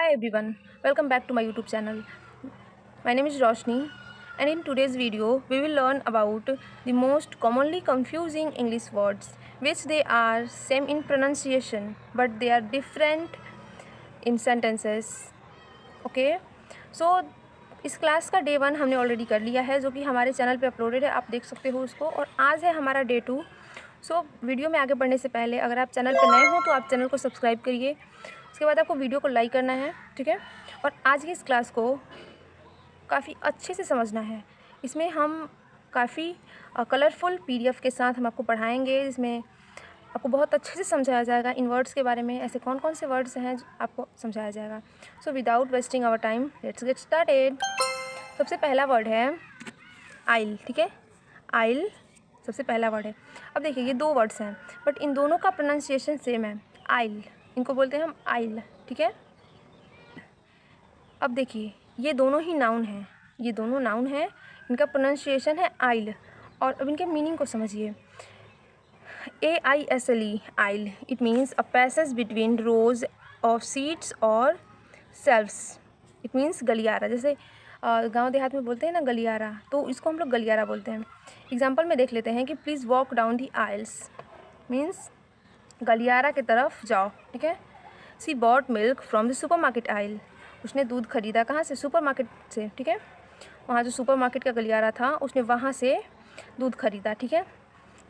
Hi everyone, welcome back to my YouTube channel. My name is Roshni and in today's video we will learn about the most commonly confusing English words which they are same in pronunciation but they are different in sentences. Okay, so इस class का day 1 हमने already कर लिया है जो कि हमारे channel पे अपलोडेड है, आप देख सकते हो उसको। और आज है हमारा डे 2। सो वीडियो में आगे बढ़ने से पहले अगर आप चैनल पे नए हो तो आप चैनल को सब्सक्राइब करिए, उसके बाद आपको वीडियो को लाइक करना है, ठीक है। और आज की इस क्लास को काफ़ी अच्छे से समझना है। इसमें हम काफ़ी कलरफुल PDF के साथ हम आपको पढ़ाएंगे, जिसमें आपको बहुत अच्छे से समझाया जाएगा इन वर्ड्स के बारे में, ऐसे कौन कौन से वर्ड्स हैं आपको समझाया जाएगा। So without wasting our time let's get started. सबसे पहला वर्ड है आइल, ठीक है। आइल सबसे पहला वर्ड है। अब देखिए ये दो वर्ड्स हैं बट इन दोनों का प्रोनाउंसिएशन सेम है। आइल, इनको बोलते हैं हम आइल, ठीक है। अब देखिए ये दोनों ही नाउन हैं, ये दोनों नाउन हैं, इनका प्रोनाउंसिएशन है आइल। और अब इनके मीनिंग को समझिए। AISLE, aisle, it means a passage between rows of seats और सेल्व्स। इट मीन्स गलियारा, जैसे गांव देहात में बोलते हैं ना गलियारा, तो इसको हम लोग गलियारा बोलते हैं। एग्जाम्पल में देख लेते हैं कि please walk down the aisles, means गलियारा की तरफ जाओ, ठीक है। She bought milk from the supermarket aisle, उसने दूध खरीदा कहाँ से, सुपर मार्केट से, ठीक है। वहाँ जो सुपर मार्केट का गलियारा था उसने वहाँ से दूध खरीदा, ठीक है।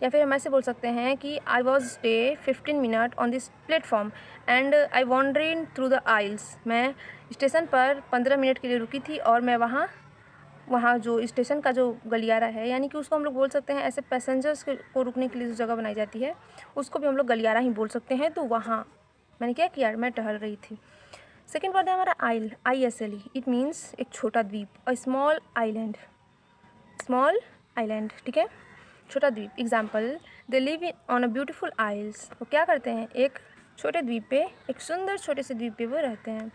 या फिर हम ऐसे बोल सकते हैं कि I was stay 15 minute on this platform and I wandering through the aisles, मैं स्टेशन पर 15 मिनट के लिए रुकी थी और मैं वहाँ जो स्टेशन का जो गलियारा है, यानी कि उसको हम लोग बोल सकते हैं, ऐसे पैसेंजर्स को रुकने के लिए जो जगह बनाई जाती है उसको भी हम लोग गलियारा ही बोल सकते हैं। तो वहाँ मैंने क्या किया, मैं टहल रही थी। सेकेंड वर्ड है हमारा आइल, ISLE, इट मीन्स एक छोटा द्वीप, a small island, small island, ठीक है, छोटा द्वीप। Example, they live on a beautiful aisles, वो क्या करते हैं, एक छोटे द्वीप पे, एक सुंदर छोटे से द्वीप पे वो रहते हैं।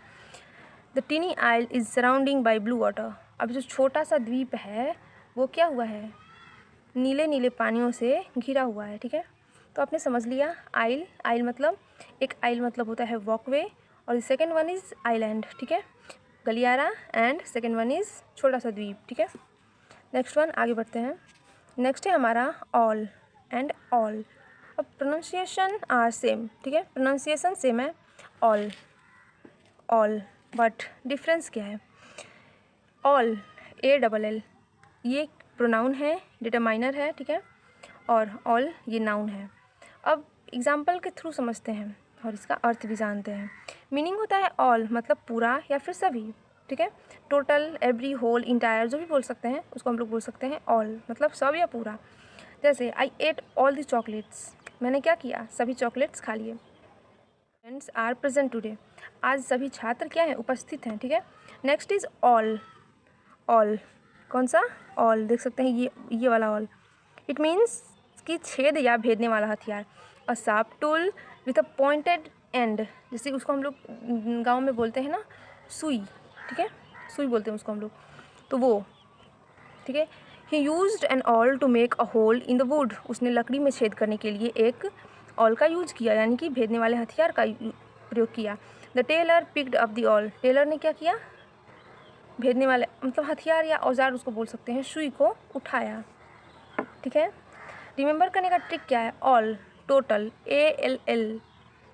The tiny isle is surrounding by blue water, अब जो छोटा सा द्वीप है वो क्या हुआ है, नीले नीले पानियों से घिरा हुआ है, ठीक है। तो आपने समझ लिया आइल, आइल मतलब एक आइल मतलब होता है वॉकवे, और सेकेंड वन इज़ आइलैंड, ठीक है, गलियारा, एंड सेकेंड वन इज़ छोटा सा द्वीप, ठीक है। नेक्स्ट वन, आगे बढ़ते हैं। नेक्स्ट है हमारा ऑल एंड ऑल। अब प्रोनाउंसिएशन आर सेम, ठीक है, प्रोनाउंसिएशन सेम है, ऑल ऑल, बट डिफरेंस क्या है। ऑल, ALL, ये प्रोनाउन है, डिटरमाइनर है, ठीक है, और ऑल ये नाउन है। अब एग्जाम्पल के थ्रू समझते हैं और इसका अर्थ भी जानते हैं। मीनिंग होता है ऑल मतलब पूरा या फिर सभी, ठीक है। टोटल, एवरी, होल, इंटायर, जो भी बोल सकते हैं उसको हम लोग बोल सकते हैं ऑल मतलब सब या पूरा। जैसे आई एट ऑल द चॉकलेट्स, मैंने क्या किया, सभी चॉकलेट्स खा लिए। फ्रेंड्स आर प्रेजेंट टुडे, आज सभी छात्र क्या हैं, उपस्थित हैं, ठीक है। नेक्स्ट इज ऑल, ऑल कौन सा, ऑल देख सकते हैं ये वाला ऑल, इट मीन्स कि छेद या भेदने वाला हथियार। A sharp tool with a pointed and, जैसे उसको हम लोग गांव में बोलते हैं ना सुई, ठीक है, सुई बोलते हैं उसको हम लोग, तो वो, ठीक है। He used an awl to make a hole in the wood, उसने लकड़ी में छेद करने के लिए एक ऑल का यूज किया, यानी कि भेदने वाले हथियार का प्रयोग किया। The tailor picked up the awl, tailor ने क्या किया, भेदने वाले मतलब हथियार या औजार उसको बोल सकते हैं, सुई को उठाया, ठीक है। रिमेंबर करने का ट्रिक क्या है, ऑल, टोटल, ALL,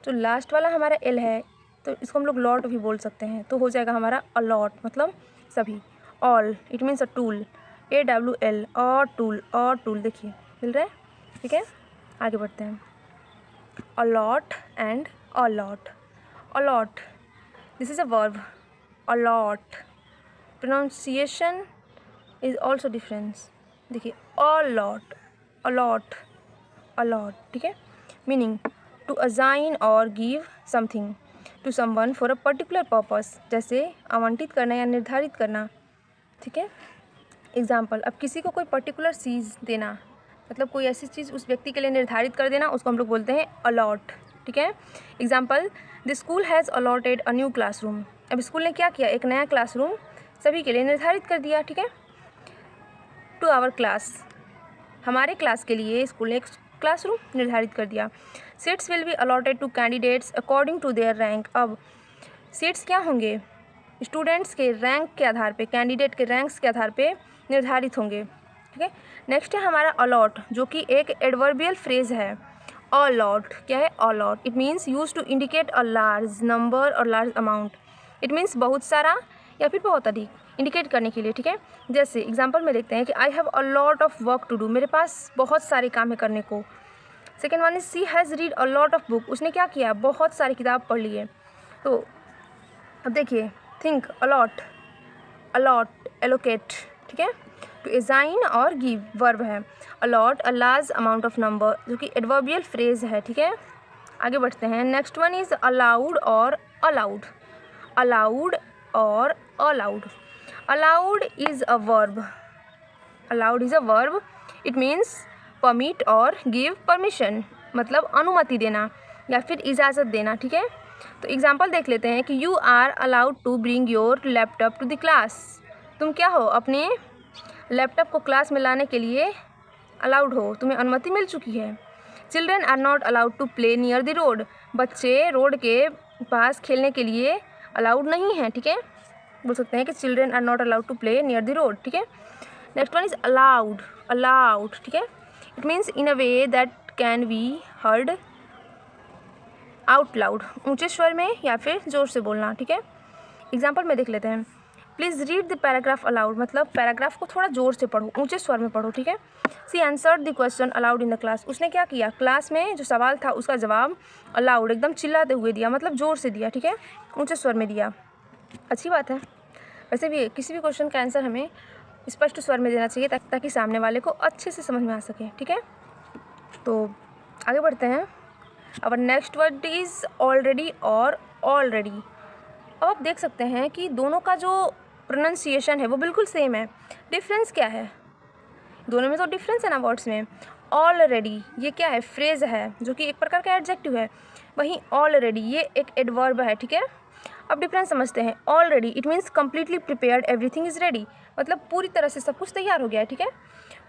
जो लास्ट वाला हमारा L है तो इसको हम लोग लॉट भी बोल सकते हैं, तो हो जाएगा हमारा अलॉट मतलब सभी। Awl it means a tool, AWL, और टूल देखिए मिल रहा है, ठीक है। आगे बढ़ते हैं। Allot and allot, allot this is a verb, allot pronunciation is also difference, देखिए अलॉट, अलॉट, अलॉट, ठीक है। मीनिंग टू असाइन और give something to someone for a particular purpose, जैसे आवंटित करना या निर्धारित करना, ठीक है। एग्जाम्पल, अब किसी को कोई पर्टिकुलर चीज़ देना मतलब कोई ऐसी चीज़ उस व्यक्ति के लिए निर्धारित कर देना, उसको हम लोग बोलते हैं अलॉट, ठीक है। Example, the school has allotted a new classroom, अब स्कूल ने क्या किया, एक नया क्लासरूम सभी के लिए निर्धारित कर दिया, ठीक है। टू आवर क्लास, हमारे क्लास के लिए स्कूल ने एक क्लासरूम निर्धारित कर दिया। Seats will be allotted to candidates according to their rank, अब सीट्स क्या होंगे, स्टूडेंट्स के रैंक के आधार पे, कैंडिडेट के रैंक्स के आधार पे निर्धारित होंगे। ठीक है, नेक्स्ट है हमारा अलॉट, जो कि एक एडवर्बियल फ्रेज है। अलॉट क्या है, a lot it means use to indicate a large number और लार्ज अमाउंट। इट मीन्स बहुत सारा या फिर बहुत अधिक इंडिकेट करने के लिए। ठीक है, जैसे एग्जांपल में देखते हैं कि I have a lot of work to do, मेरे पास बहुत सारे काम है करने को। Second one is she has read a lot of book, उसने क्या किया, बहुत सारी किताब पढ़ ली है। तो अब देखिए, थिंक, अलॉट, अलॉट, एलोकेट, ठीक है, टू असाइन और गिव वर्ब है। A lot a large amount of number, जो कि एडवर्बियल फ्रेज है। ठीक है, आगे बढ़ते हैं। नेक्स्ट वन इज अलाउड और अलाउड, अलाउड और allowed. Allowed is a verb, allowed is a verb, it means permit और गिव परमिशन, मतलब अनुमति देना या फिर इजाज़त देना। ठीक है, तो एग्जाम्पल देख लेते हैं कि you are allowed to bring your laptop to the class, तुम क्या हो, अपने लैपटॉप को क्लास में लाने के लिए अलाउड हो, तुम्हें अनुमति मिल चुकी है। Children are not allowed to play near the road, बच्चे रोड के पास खेलने के लिए अलाउड नहीं हैं। ठीक है, बोल सकते हैं कि children are not allowed to play near the road. ठीक है, next one is allowed, allowed, ठीक है, it means in a way that can be heard out loud, ऊंचे स्वर में या फिर जोर से बोलना। ठीक है, एग्जाम्पल में देख लेते हैं। Please read the paragraph allowed, मतलब पैराग्राफ को थोड़ा जोर से पढ़ो, ऊंचे स्वर में पढ़ो। ठीक है, she answered the question aloud in the class, उसने क्या किया, क्लास में जो सवाल था उसका जवाब अलाउड, एकदम चिल्लाते हुए दिया, मतलब जोर से दिया। ठीक है, ऊंचे स्वर में दिया, अच्छी बात है। वैसे भी किसी भी क्वेश्चन का आंसर हमें स्पष्ट स्वर में देना चाहिए ताकि सामने वाले को अच्छे से समझ में आ सके। ठीक है, तो आगे बढ़ते हैं। अब नेक्स्ट वर्ड इज़ ऑलरेडी और ऑलरेडी। अब आप देख सकते हैं कि दोनों का जो प्रोनाउंसिएशन है वो बिल्कुल सेम है। डिफरेंस क्या है, दोनों में तो डिफरेंस है ना वर्ड्स में। ऑलरेडी ये क्या है, फ्रेज है जो कि एक प्रकार का एडजेक्टिव है, वहीं ऑलरेडी ये एक एडवर्ब है। ठीक है, अब डिफरेंस समझते हैं। Already it means completely prepared, everything is ready, मतलब पूरी तरह से सब कुछ तैयार हो गया है। ठीक है,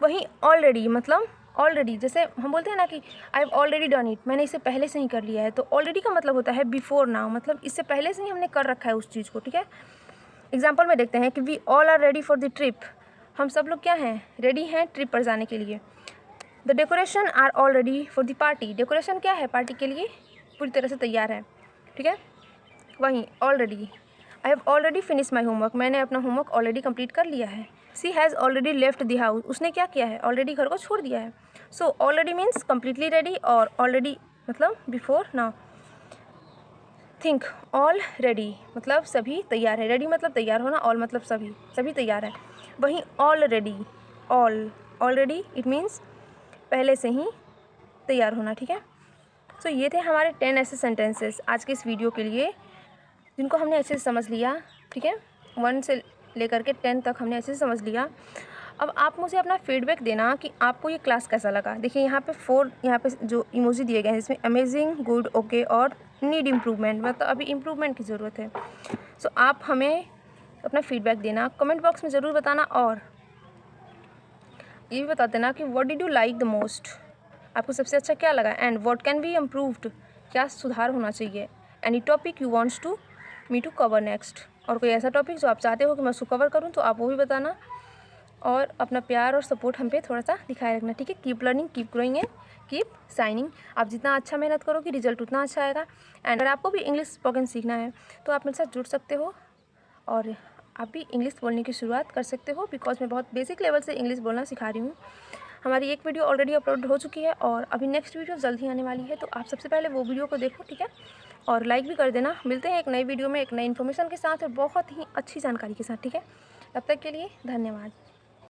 वहीं ऑलरेडी मतलब ऑलरेडी, जैसे हम बोलते हैं ना कि I have already done it, मैंने इसे पहले से ही कर लिया है, तो ऑलरेडी का मतलब होता है बिफोर नाउ, मतलब इससे पहले से ही हमने कर रखा है उस चीज़ को। ठीक है, एग्जाम्पल में देखते हैं कि we all are ready for the trip, हम सब लोग क्या हैं, रेडी हैं ट्रिप पर जाने के लिए। The decoration are all ready for the party, decoration क्या है, पार्टी के लिए पूरी तरह से तैयार है। ठीक है, वहीं already I have already finish my homework, मैंने अपना होमवर्क ऑलरेडी कंप्लीट कर लिया है। She has already left the house, उसने क्या किया है, ऑलरेडी घर को छोड़ दिया है। So already means completely ready और ऑलरेडी मतलब before now. Think, all ready मतलब सभी तैयार है, रेडी मतलब तैयार होना, ऑल मतलब सभी, सभी तैयार है। वहीं already, all, already it means पहले से ही तैयार होना। ठीक है, सो ये थे हमारे 10 ऐसे सेंटेंसेस आज के इस वीडियो के लिए जिनको हमने अच्छे से समझ लिया। ठीक है, 1 से लेकर के 10 तक हमने अच्छे से समझ लिया। अब आप मुझे अपना फीडबैक देना कि आपको ये क्लास कैसा लगा। देखिए यहाँ पे 4 यहाँ पे जो इमोजी दिए गए हैं इसमें अमेजिंग, गुड, ओके और नीड इम्प्रूवमेंट, मतलब अभी इम्प्रूवमेंट की ज़रूरत है। सो आप हमें अपना फीडबैक देना, कमेंट बॉक्स में ज़रूर बताना, और ये भी बता देना कि what did you like the most, आपको सबसे अच्छा क्या लगा, and what can be improved, क्या सुधार होना चाहिए, any topic you wants to me to cover next, और कोई ऐसा टॉपिक जो आप चाहते हो कि मैं उसको कवर करूँ तो आप वो भी बताना, और अपना प्यार और सपोर्ट हम पे थोड़ा सा दिखाए रखना। ठीक है, keep learning, keep growing and keep shining. आप जितना अच्छा मेहनत करोगे रिजल्ट उतना अच्छा आएगा। एंड अगर आपको भी इंग्लिश स्पोकन सीखना है तो आप मेरे साथ जुड़ सकते हो और आप भी इंग्लिश बोलने की शुरुआत कर सकते हो, बिकॉज मैं बहुत बेसिक लेवल से इंग्लिश बोलना सिखा रही हूँ। हमारी एक वीडियो ऑलरेडी अपलोड हो चुकी है और अभी नेक्स्ट वीडियो जल्द ही आने वाली है, तो आप सबसे पहले वो वीडियो को देखो। ठीक है, और लाइक भी कर देना। मिलते हैं एक नई वीडियो में एक नई इन्फॉर्मेशन के साथ और बहुत ही अच्छी जानकारी के साथ। ठीक है, तब तक के लिए धन्यवाद।